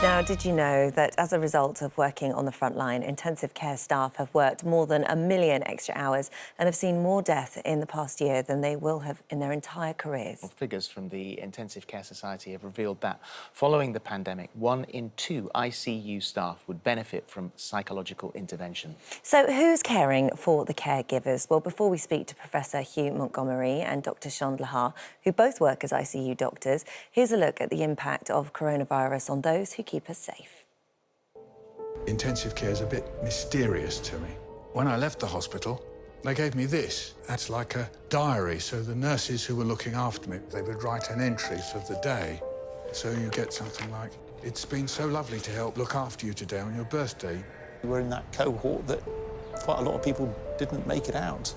Now, did you know that as a result of working on the front line, intensive care staff have worked more than 1 million extra hours and have seen more death in the past year than they will have in their entire careers? Well, figures from the Intensive Care Society have revealed that following the pandemic, 1 in 2 ICU staff would benefit from psychological intervention. So who's caring for the caregivers? Well, before we speak to Professor Hugh Montgomery and Dr. Shond, who both work as ICU doctors, here's a look at the impact of coronavirus on those who keep us safe. Intensive care is a bit mysterious to me. When I left the hospital, they gave me this. That's like a diary, so the nurses who were looking after me, they would write an entry for the day. So you get something like, "It's been so lovely to help look after you today on your birthday." We were in that cohort that quite a lot of people didn't make it out.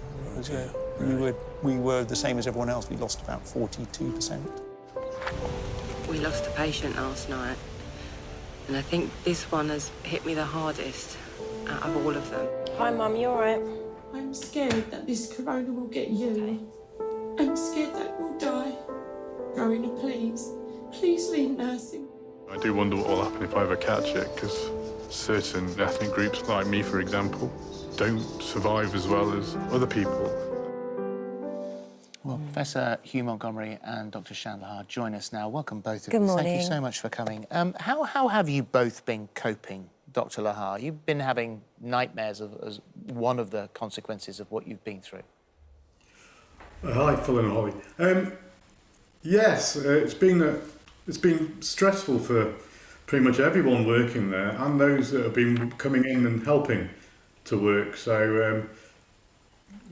We were the same as everyone else. We lost about 42%. We lost a patient last night, and I think this one has hit me the hardest out of all of them. Hi, Mum, you all right? I'm scared that this corona will get you. I'm scared that we'll die. Rowena, please leave nursing. I do wonder what will happen if I ever catch it, because certain ethnic groups, like me, for example, don't survive as well as other people. Well, Professor Hugh Montgomery and Dr. Shond join us now. Welcome, both of you. Good morning. Thank you so much for coming. How have you both been coping, Dr. Laha? You've been having nightmares as one of the consequences of what you've been through. Hi, Phillip and Holly. Yes, it's been stressful for pretty much everyone working there and those that have been coming in and helping to work. So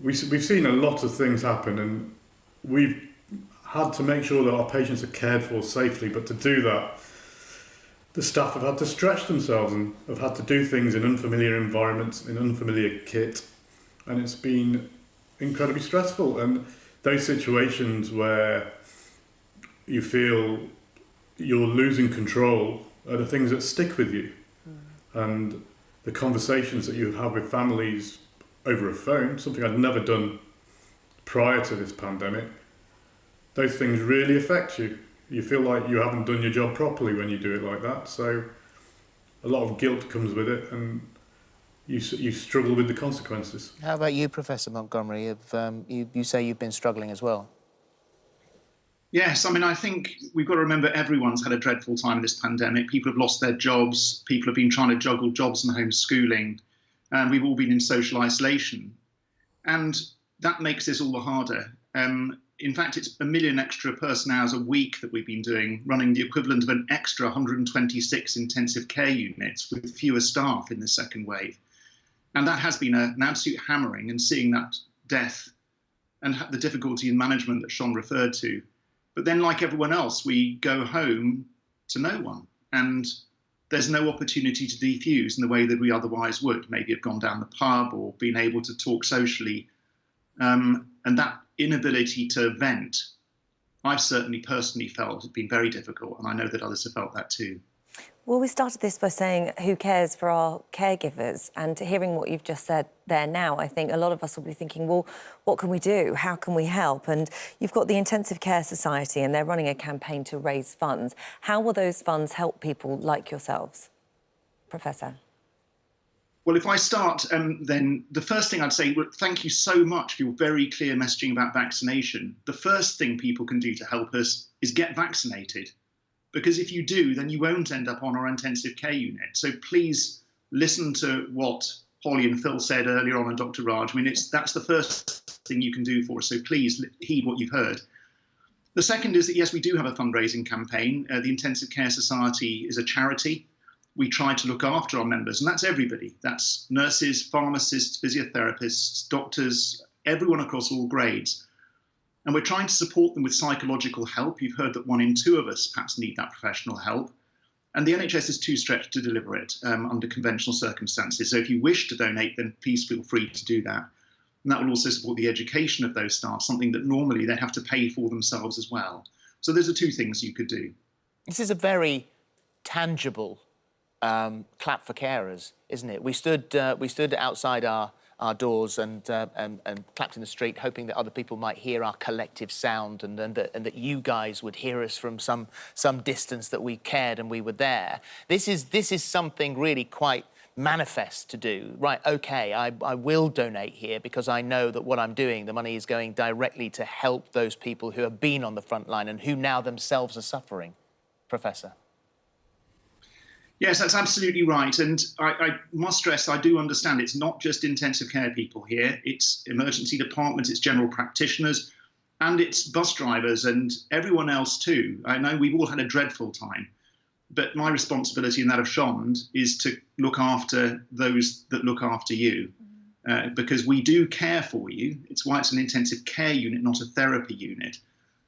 we've seen a lot of things happen, and we've had to make sure that our patients are cared for safely. But to do that, the staff have had to stretch themselves and have had to do things in unfamiliar environments, in unfamiliar kit, and it's been incredibly stressful. And those situations where you feel you're losing control are the things that stick with you. And the conversations that you have with families over a phone, something I'd never done prior to this pandemic, those things really affect you. You feel like you haven't done your job properly when you do it like that. So a lot of guilt comes with it, and you struggle with the consequences. How about you, Professor Montgomery? You say you've been struggling as well. Yes, I mean, I think we've got to remember everyone's had a dreadful time in this pandemic. People have lost their jobs. People have been trying to juggle jobs and homeschooling. And we've all been in social isolation. And that makes this all the harder. In fact, it's 1 million extra person hours a week that we've been doing, running the equivalent of an extra 126 intensive care units with fewer staff in the second wave. And that has been an absolute hammering, and seeing that death and the difficulty in management that Shond referred to. But then, like everyone else, we go home to no one, and there's no opportunity to defuse in the way that we otherwise would, maybe have gone down the pub or been able to talk socially. And that inability to vent, I've certainly personally felt has been very difficult, and I know that others have felt that too. Well, we started this by saying who cares for our caregivers, and hearing what you've just said there now, I think a lot of us will be thinking, well, what can we do? How can we help? And you've got the Intensive Care Society, and they're running a campaign to raise funds. How will those funds help people like yourselves? Professor. Well, if I start, then the first thing I'd say, thank you so much for your very clear messaging about vaccination. The first thing people can do to help us is get vaccinated. Because if you do, then you won't end up on our intensive care unit. So please listen to what Holly and Phil said earlier on, and Dr. Raj. I mean, that's the first thing you can do for us. So please heed what you've heard. The second is that, yes, we do have a fundraising campaign. The Intensive Care Society is a charity. We try to look after our members, and that's everybody. That's nurses, pharmacists, physiotherapists, doctors, everyone across all grades. And we're trying to support them with psychological help. You've heard that 1 in 2 of us perhaps need that professional help. And the NHS is too stretched to deliver it under conventional circumstances. So if you wish to donate, then please feel free to do that. And that will also support the education of those staff, something that normally they have to pay for themselves as well. So those are 2 things you could do. This is a very tangible clap for carers, isn't it? We stood outside our our doors and clapped in the street, hoping that other people might hear our collective sound and that you guys would hear us from some distance, that we cared and we were there. This is something really quite manifest to do. Right, OK, I will donate here because I know that what I'm doing, the money is going directly to help those people who have been on the front line and who now themselves are suffering. Professor? Yes, that's absolutely right. And I must stress, I do understand it's not just intensive care people here. It's emergency departments, it's general practitioners, and it's bus drivers and everyone else too. I know we've all had a dreadful time, but my responsibility and that of Shond is to look after those that look after you, because we do care for you. It's why it's an intensive care unit, not a therapy unit.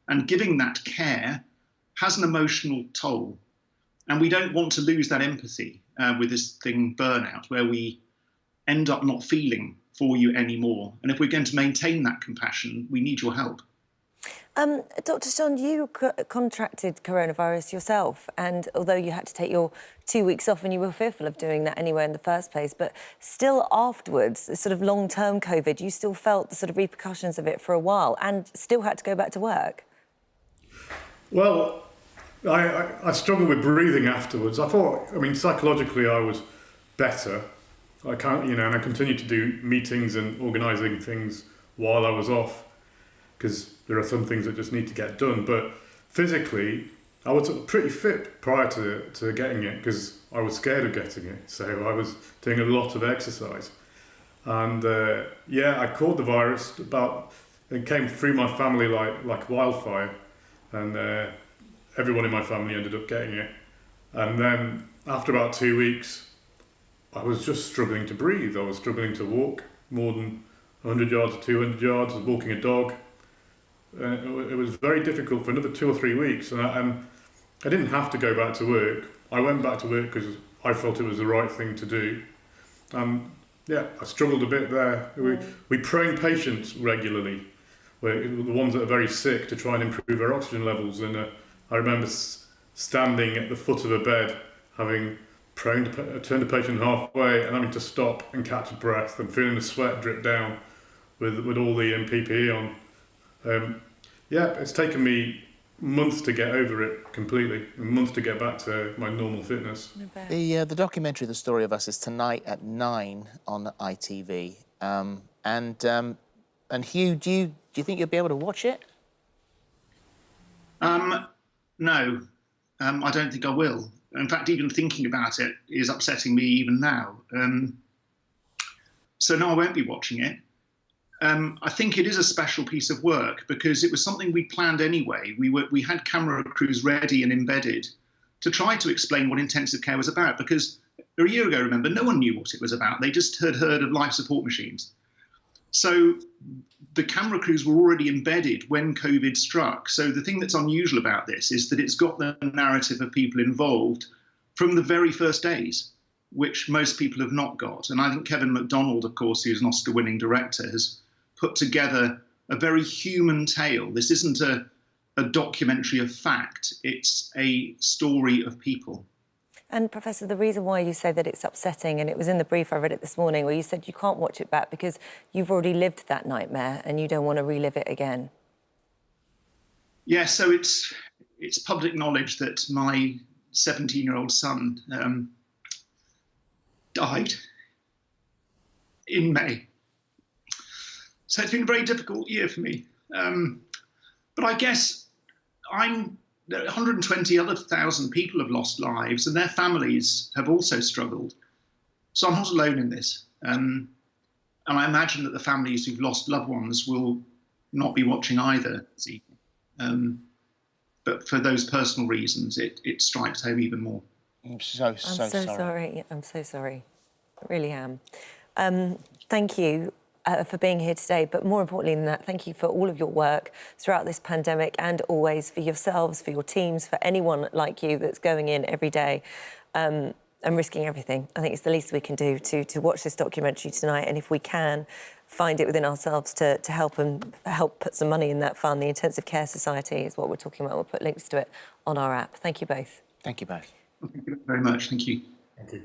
And giving that care has an emotional toll. And we don't want to lose that empathy with this thing, burnout, where we end up not feeling for you anymore. And if we're going to maintain that compassion, we need your help. Dr. Shond, you contracted coronavirus yourself, and although you had to take your 2 weeks off and you were fearful of doing that anyway in the first place, but still afterwards, the sort of long-term COVID, you still felt the sort of repercussions of it for a while and still had to go back to work. Well, I struggled with breathing afterwards. I thought, I mean, psychologically I was better. I can't, and I continued to do meetings and organising things while I was off, because there are some things that just need to get done. But physically, I was pretty fit prior to getting it, because I was scared of getting it. So I was doing a lot of exercise. And I caught the virus it came through my family like wildfire. And everyone in my family ended up getting it. And then after about 2 weeks, I was just struggling to breathe. I was struggling to walk more than 100 yards or 200 yards. I was walking a dog. It was very difficult for another 2 or 3 weeks. And I didn't have to go back to work. I went back to work because I felt it was the right thing to do. I struggled a bit there. We prone patients regularly, the ones that are very sick, to try and improve their oxygen levels. And I remember standing at the foot of a bed, having turned the patient halfway and having to stop and catch a breath and feeling the sweat drip down with all the PPE on. It's taken me months to get over it completely, and months to get back to my normal fitness. The documentary, The Story of Us, is tonight at 9 on ITV. And Hugh, do you think you'll be able to watch it? No, I don't think I will. In fact, even thinking about it is upsetting me even now. So no, I won't be watching it. I think it is a special piece of work because it was something we planned anyway. We had camera crews ready and embedded to try to explain what intensive care was about, because a year ago, remember, no one knew what it was about. They just had heard of life support machines. So the camera crews were already embedded when COVID struck. So the thing that's unusual about this is that it's got the narrative of people involved from the very first days, which most people have not got. And I think Kevin MacDonald, of course, who's an Oscar-winning director, has put together a very human tale. This isn't a documentary of fact, it's a story of people. And Professor, the reason why you say that it's upsetting, and it was in the brief, I read it this morning, where you said you can't watch it back because you've already lived that nightmare and you don't want to relive it again. Yeah, so it's public knowledge that my 17-year-old son died in May. So it's been a very difficult year for me. But I guess 120,000 people have lost lives and their families have also struggled. So I'm not alone in this. And I imagine that the families who've lost loved ones will not be watching either this evening. But for those personal reasons, it strikes home even more. I'm so sorry. I'm so sorry. I really am. Thank you for being here today, but more importantly than that, thank you for all of your work throughout this pandemic and always for yourselves, for your teams, for anyone like you that's going in every day and risking everything. I think it's the least we can do to watch this documentary tonight, and if we can find it within ourselves to help put some money in that fund. The Intensive Care Society is what we're talking about. We'll put links to it on our app. Thank you both. Thank you both. Thank you very much. Thank you. Thank you.